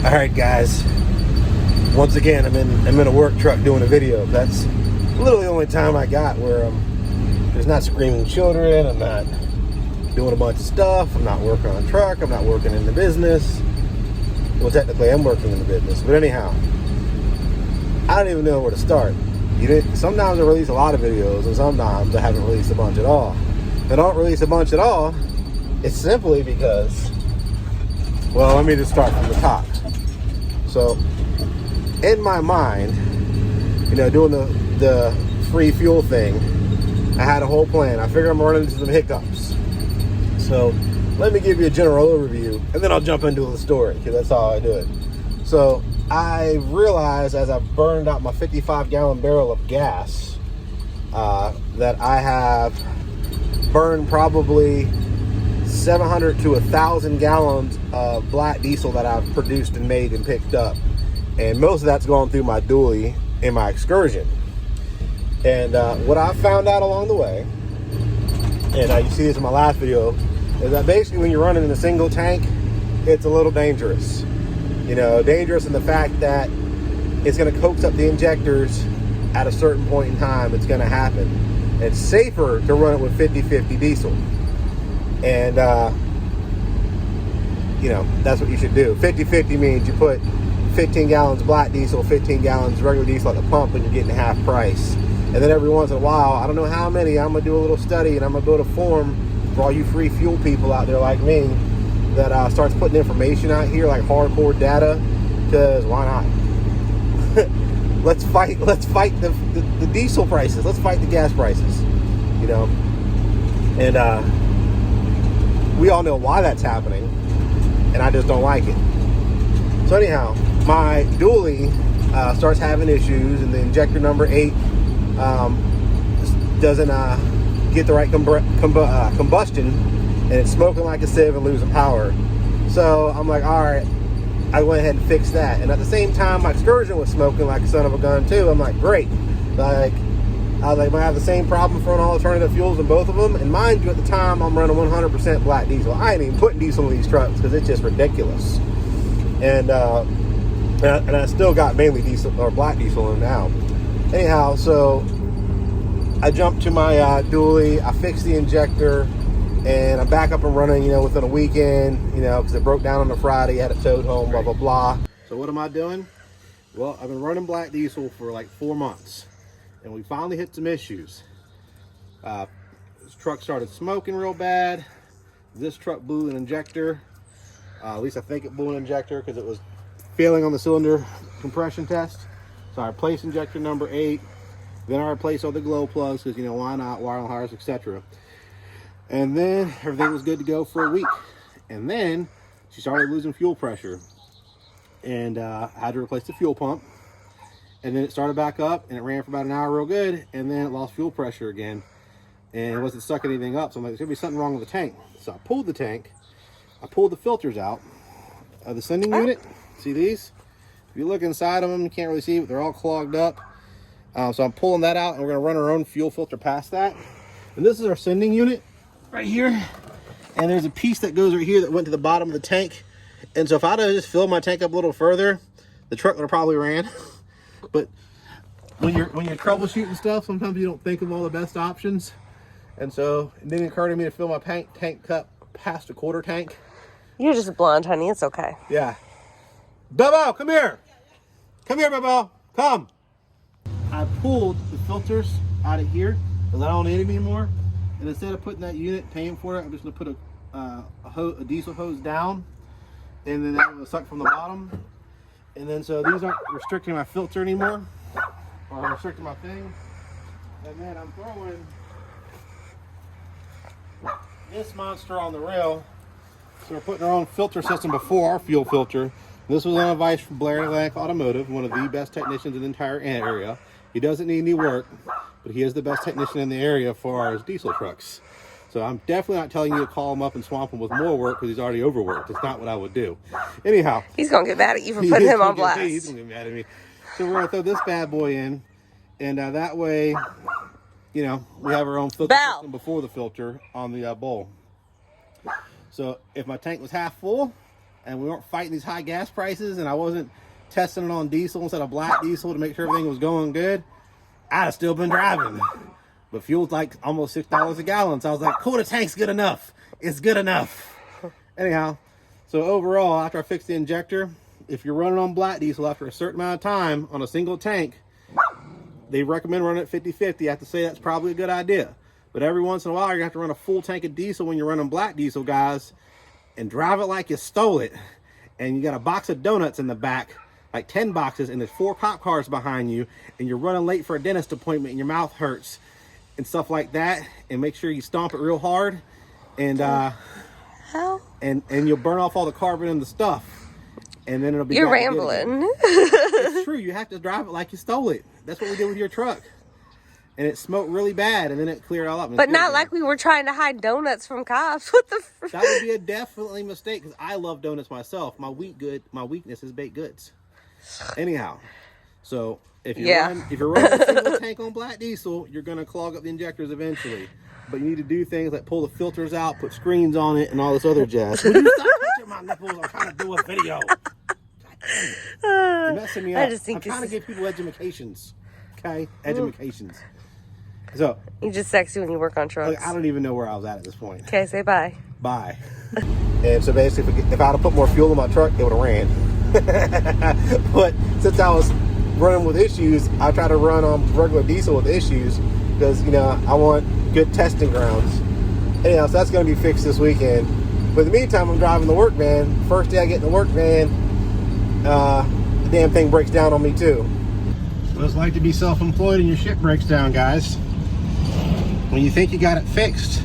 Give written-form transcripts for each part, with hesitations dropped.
All right, guys. Once again, I'm in a work truck doing a video. That's literally the only time I got where there's not screaming children. I'm not doing a bunch of stuff. I'm not working on a truck. I'm not working in the business. Well, technically, I'm working in the business. But anyhow, I don't even know where to start. Sometimes I release a lot of videos, and sometimes I haven't released a bunch at all. If I don't release a bunch at all, it's simply because, well, let me just start from the top. So, in my mind, doing the free fuel thing, I had a whole plan. I figured I'm running into some hiccups. So, let me give you a general overview, and then I'll jump into the story, because that's how I do it. So, I realized as I burned out my 55-gallon barrel of gas that I have burned probably 700 to 1,000 gallons of black diesel that I've produced and made and picked up. And most of that's gone through my dually in my excursion. And what I found out along the way, and you see this in my last video, is that basically when you're running in a single tank, it's a little dangerous. Dangerous in the fact that it's going to coax up the injectors at a certain point in time. It's going to happen. It's safer to run it with 50-50 diesel. And, that's what you should do. 50-50 means you put 15 gallons black diesel, 15 gallons regular diesel at the pump, and you're getting half price. And then every once in a while, I don't know how many, I'm going to do a little study, and I'm going to build a forum for all you free fuel people out there like me that starts putting information out here, like hardcore data, because why not? let's fight the diesel prices. Let's fight the gas prices, And we all know why that's happening, and I just don't like it. So anyhow, my dually starts having issues, and the injector number 8 doesn't get the right combustion, and it's smoking like a sieve and losing power. So I'm like, all right, I went ahead and fixed that. And at the same time, my excursion was smoking like a son of a gun too. I'm like, great. I was like, I have the same problem throwing all alternative fuels in both of them. And mind you, at the time, I'm running 100% black diesel. I ain't even putting diesel in these trucks because it's just ridiculous. And I still got mainly diesel or black diesel in now. Anyhow, so I jumped to my dually. I fixed the injector, and I'm back up and running, within a weekend, because it broke down on a Friday, had it towed home, blah, blah, blah. So what am I doing? Well, I've been running black diesel for like 4 months, and we finally hit some issues. This truck started smoking real bad. This truck blew an injector. At least I think it blew an injector because it was failing on the cylinder compression test. So I replaced injector number 8. Then I replaced all the glow plugs because, why not, wire harness, etc. And then everything was good to go for a week. And then she started losing fuel pressure. And I had to replace the fuel pump. And then it started back up, and it ran for about an hour real good. And then it lost fuel pressure again. And it wasn't sucking anything up. So I'm like, there's going to be something wrong with the tank. So I pulled the tank. I pulled the filters out of the sending unit. See these? If you look inside of them, you can't really see, but they're all clogged up. So I'm pulling that out, and we're going to run our own fuel filter past that. And this is our sending unit right here. And there's a piece that goes right here that went to the bottom of the tank. And so if I'd have just filled my tank up a little further, the truck would have probably ran. But when you're troubleshooting stuff, sometimes you don't think of all the best options. And so it didn't occur to me to fill my tank cup past a quarter tank. You're just blonde, honey. It's okay. Yeah. Bebo, come here. Come here, Bebo. Come. I pulled the filters out of here because I don't need them anymore. And instead of putting that unit, paying for it, I'm just going to put a diesel hose down. And then that will suck from the bottom. And then so these aren't restricting my filter anymore. Or restricting my thing. And then I'm throwing this monster on the rail. So we're putting our own filter system before our fuel filter. This was on advice from Blair Atlantic Automotive, one of the best technicians in the entire area. He doesn't need any work, but he is the best technician in the area for our diesel trucks. So I'm definitely not telling you to call him up and swamp him with more work because he's already overworked. It's not what I would do. Anyhow. He's going to get mad at you for putting him on blast. He's going to get mad at me. So we're going to throw this bad boy in, and that way, we have our own filter system before the filter on the bowl. So if my tank was half full, and we weren't fighting these high gas prices, and I wasn't testing it on diesel instead of black diesel to make sure everything was going good, I'd have still been driving. But fuel's like almost $6 a gallon, so I was like, cool, the tank's good enough. It's good enough. Anyhow, so overall, after I fixed the injector, if you're running on black diesel after a certain amount of time on a single tank, they recommend running at 50-50. I have to say that's probably a good idea. But every once in a while, you're going to have to run a full tank of diesel when you're running black diesel, guys, and drive it like you stole it. And you got a box of donuts in the back, like 10 boxes, and there's 4 cop cars behind you, and you're running late for a dentist appointment and your mouth hurts and stuff like that. And make sure you stomp it real hard, and and you'll burn off all the carbon and the stuff. And then it'll be. You're rambling. It's true. You have to drive it like you stole it. That's what we did with your truck. And it smoked really bad, and then it cleared all up. But not like we were trying to hide donuts from cops. What the? That would be a definitely mistake, because I love donuts myself. My weakness is baked goods. Anyhow, so if you're running a single tank on black diesel, you're gonna clog up the injectors eventually. But you need to do things like pull the filters out, put screens on it, and all this other jazz. Would you stop touching my nipples? I'm trying to do a video. You're messing me up. I'm trying to give people educations. Okay? Educations. So You just sexy when you work on trucks. Like, I don't even know where I was at this point. Okay, say bye. Bye. And so basically, if I had to put more fuel in my truck, it would have ran. But since I was running with issues, I try to run on regular diesel with issues because, you know, I want good testing grounds. Anyhow, so that's going to be fixed this weekend. But in the meantime, I'm driving the work van. First day I get in the work van, the damn thing breaks down on me too. What it's like to be self-employed and your shit breaks down, guys. When you think you got it fixed,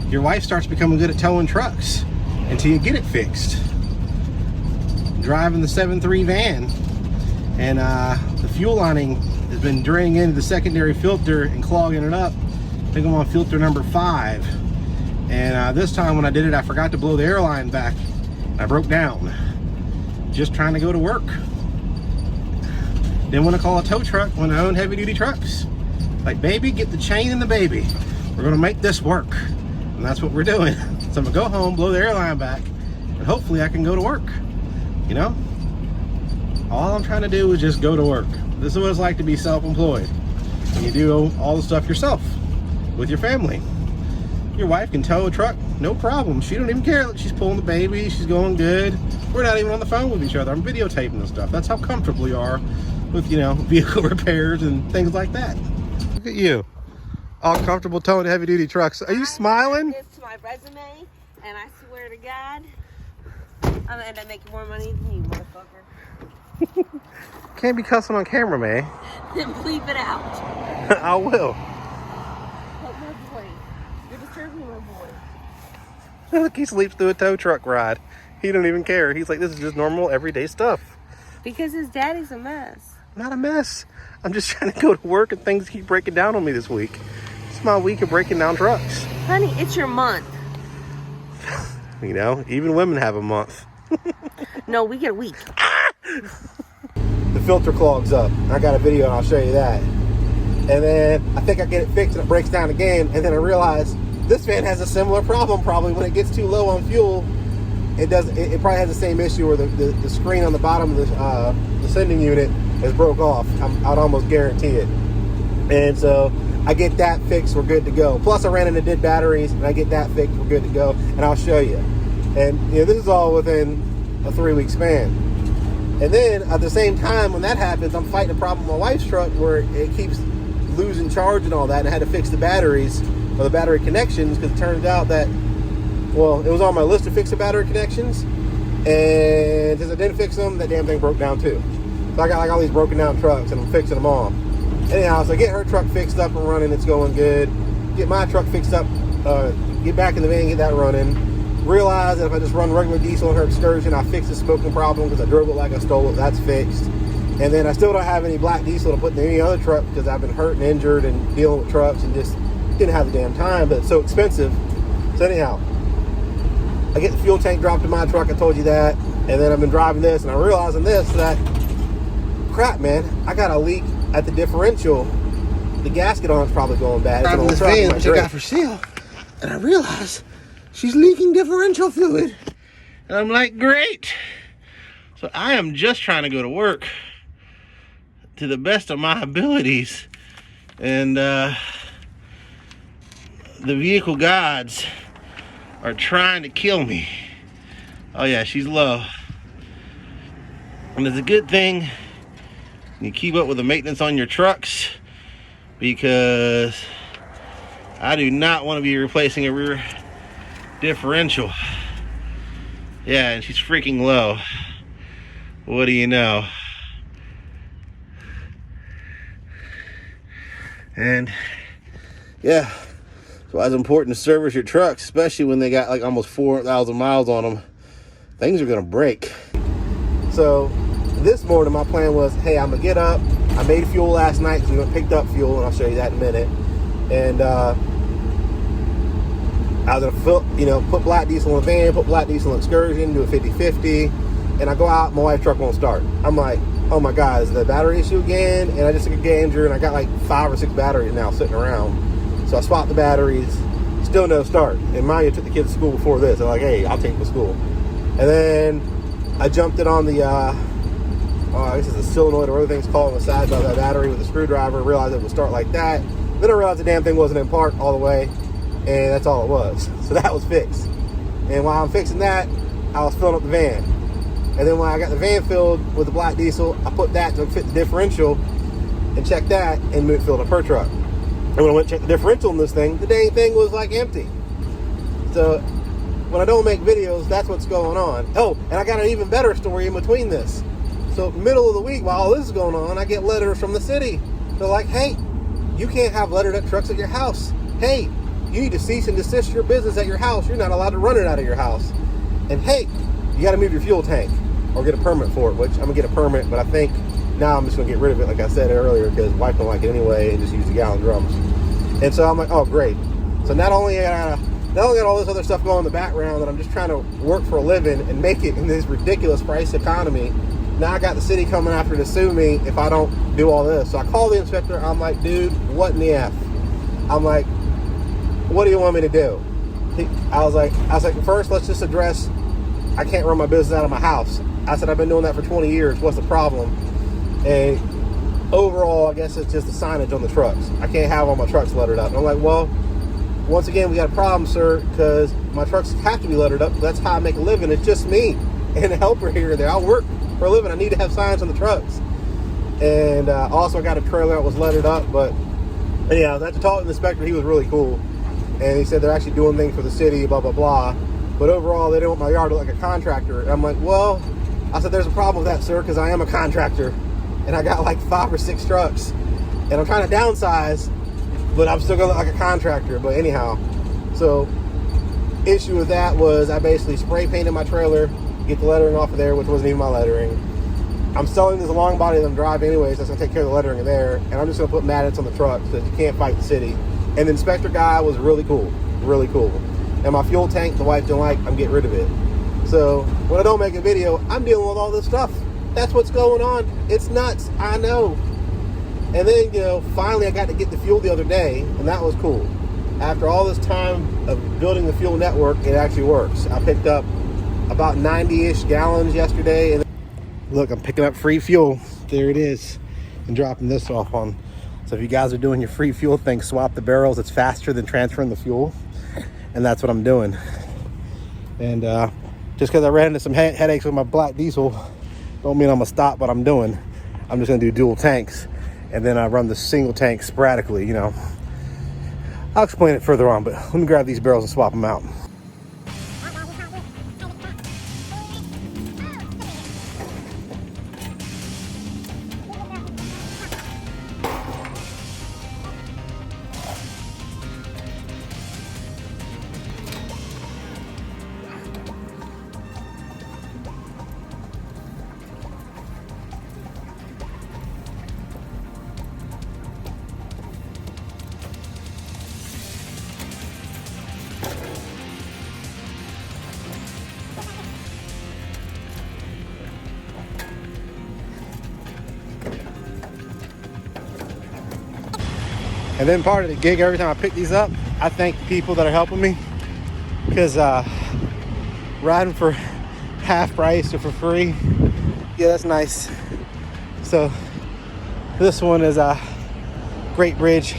your wife starts becoming good at towing trucks until you get it fixed. Driving the 7.3 van, and the fuel lining has been draining into the secondary filter and clogging it up. I think I'm on filter number 5. And this time when I did it, I forgot to blow the air line back. I broke down. Just trying to go to work. Didn't want to call a tow truck when I own heavy duty trucks. Like, baby, get the chain and the baby. We're gonna make this work. And that's what we're doing. So I'm gonna go home, blow the airline back, and hopefully I can go to work. You know? All I'm trying to do is just go to work. This is what it's like to be self-employed. And you do all the stuff yourself with your family. Your wife can tow a truck, no problem. She don't even care that she's pulling the baby, she's going good. We're not even on the phone with each other. I'm videotaping this stuff. That's how comfortable we are with, you know, vehicle repairs and things like that. Look at you, all comfortable towing heavy duty trucks. Are you smiling? This to my resume, and I swear to God, I'm gonna end up making more money than you, motherfucker. Can't be cussing on camera, man. Then bleep it out. I will. But my boy, you're disturbing my boy. Look, he sleeps through a tow truck ride. He don't even care. He's like, this is just normal, everyday stuff. Because his daddy's a mess. Not a mess. I'm just trying to go to work and things keep breaking down on me this week. It's my week of breaking down trucks. Honey, it's your month. You know, even women have a month. No, we get a week. The filter clogs up. I got a video and I'll show you that. And then I think I get it fixed and it breaks down again. And then I realize this van has a similar problem probably. When it gets too low on fuel, it probably has the same issue where the screen on the bottom of the sending unit is broke off. I'd almost guarantee it. And so I get that fixed, we're good to go. Plus I ran into dead batteries and I get that fixed, we're good to go. And I'll show you. And you know, this is all within a 3-week span. And then at the same time when that happens, I'm fighting a problem with my wife's truck where it keeps losing charge and all that, and I had to fix the batteries or the battery connections, because it turns out that, well, it was on my list to fix the battery connections, and since I didn't fix them, that damn thing broke down too. So I got like all these broken down trucks and I'm fixing them all. Anyhow, so I get her truck fixed up and running, it's going good. Get my truck fixed up, get back in the van, get that running. Realize that if I just run regular diesel in her Excursion, I fix the smoking problem because I drove it like I stole it, that's fixed. And then I still don't have any black diesel to put in any other truck because I've been hurt and injured and dealing with trucks and just didn't have the damn time, but it's so expensive. So anyhow, I get the fuel tank dropped in my truck, I told you that, and then I've been driving this and I'm realizing this, that crap, man, I got a leak at the differential. The gasket on it's probably going bad. It's an old truck, which I got for sale, and I realized she's leaking differential fluid. And I'm like, great. So I am just trying to go to work to the best of my abilities. And the vehicle gods are trying to kill me. Oh yeah, she's low. And it's a good thing you keep up with the maintenance on your trucks, because I do not want to be replacing a rear differential. Yeah, and she's freaking low. What do you know? And yeah, so it's important to service your trucks, especially when they got like almost 4,000 miles on them. Things are gonna break. So this morning my plan was, hey, I'm gonna get up. I made fuel last night because we went and picked up fuel, and I'll show you that in a minute. And I was gonna put black diesel in the van, put black diesel in excursion, do a 50-50, and I go out, my wife's truck won't start. I'm like, oh my God, is the battery issue again? And I just took a gander, and I got like 5 or 6 batteries now sitting around. So I swapped the batteries, still no start. And mind you, I took the kids to school before this. They're like, hey, I'll take them to school. And then I jumped it on the, I guess it's a solenoid or other things called on the side of that battery with a screwdriver, realized it would start like that. Then I realized the damn thing wasn't in park all the way, and that's all it was. So that was fixed. And while I'm fixing that, I was filling up the van. And then when I got the van filled with the black diesel, I put that to fit the differential and checked that, and it filled up her truck. And when I went to check the differential in this thing, the dang thing was like empty. So when I don't make videos, that's what's going on. Oh, and I got an even better story in between this. So middle of the week, while all this is going on, I get letters from the city. They're like, hey, you can't have lettered up trucks at your house. Hey, you need to cease and desist your business at your house. You're not allowed to run it out of your house. And hey, you got to move your fuel tank or get a permit for it, which I'm going to get a permit, but I think now I'm just going to get rid of it, like I said earlier, because wife don't like it anyway, and just use the gallon drums. And so I'm like, oh, great. So not only got all this other stuff going in the background, that I'm just trying to work for a living and make it in this ridiculous price economy. Now I got the city coming after to sue me if I don't do all this. So I call the inspector. I'm like, dude, what in the F? I'm like, what do you want me to do? I was like, first, let's just address, I can't run my business out of my house. I said, I've been doing that for 20 years. What's the problem? And overall, I guess it's just the signage on the trucks. I can't have all my trucks lettered up. And I'm like, well, once again, we got a problem, sir, because my trucks have to be lettered up. That's how I make a living. It's just me and a helper here and there. I work for a living. I need to have signs on the trucks. And also I got a trailer that was lettered up. But anyhow, I had to talk to the inspector. He was really cool. And he said they're actually doing things for the city, blah, blah, blah. But overall, they don't want my yard to look like a contractor. And I'm like, well, I said, there's a problem with that, sir, because I am a contractor. And I got like 5 or 6 trucks. And I'm trying to downsize, but I'm still going to look like a contractor. But anyhow, so issue with that was I basically spray painted my trailer, get the lettering off of there, which wasn't even my lettering. I'm selling this long body that I'm driving anyways. That's going to take care of the lettering there. And I'm just going to put magnets on the truck because you can't fight the city. And the inspector guy was really cool. Really cool. And my fuel tank, the wife didn't like, I'm getting rid of it. So when I don't make a video, I'm dealing with all this stuff. That's what's going on. It's nuts. I know. And then, finally I got to get the fuel the other day, and that was cool. After all this time of building the fuel network, it actually works. I picked up about 90-ish gallons yesterday. And look, I'm picking up free fuel. There it is. And dropping this off on. So if you guys are doing your free fuel thing, swap the barrels. It's faster than transferring the fuel. And that's what I'm doing. And just because I ran into some headaches with my black diesel, don't mean I'm going to stop what I'm doing. I'm just going to do dual tanks. And then I run the single tank sporadically, I'll explain it further on, but let me grab these barrels and swap them out. And then part of the gig, every time I pick these up, I thank the people that are helping me, because riding for half price or for free. Yeah, that's nice. So this one is a Great Bridge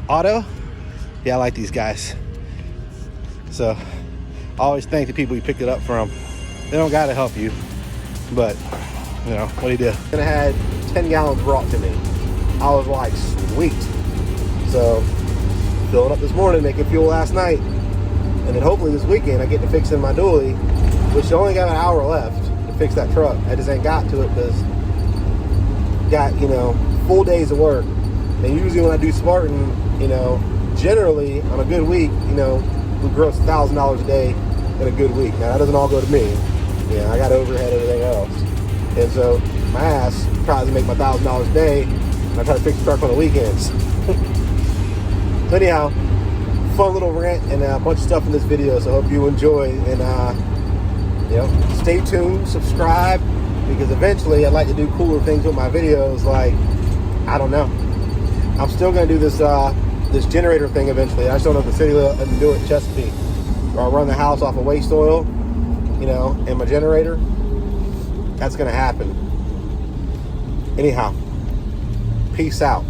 Auto. Yeah, I like these guys. So I always thank the people you picked it up from. They don't gotta help you, but you know, what do you do? And I had 10 gallons brought to me. I was like, sweet. So filling up this morning, making fuel last night. And then hopefully this weekend I get to fix in my dually, which only got an hour left to fix that truck. I just ain't got to it because got, you know, full days of work. And usually when I do Spartan, you know, generally on a good week, you know, we gross $1,000 a day in a good week. Now that doesn't all go to me. You know, I got overhead, everything else. And so my ass tries to make my $1,000 a day, and I try to fix the truck on the weekends. So anyhow, fun little rant and a bunch of stuff in this video, so I hope you enjoy. And you know, stay tuned, subscribe, because eventually I'd like to do cooler things with my videos. Like, I don't know, I'm still gonna do this this generator thing eventually. I just don't know if the city will let me do it in Chesapeake, or I'll run the house off of waste oil, you know, and my generator. That's gonna happen. Anyhow, peace out.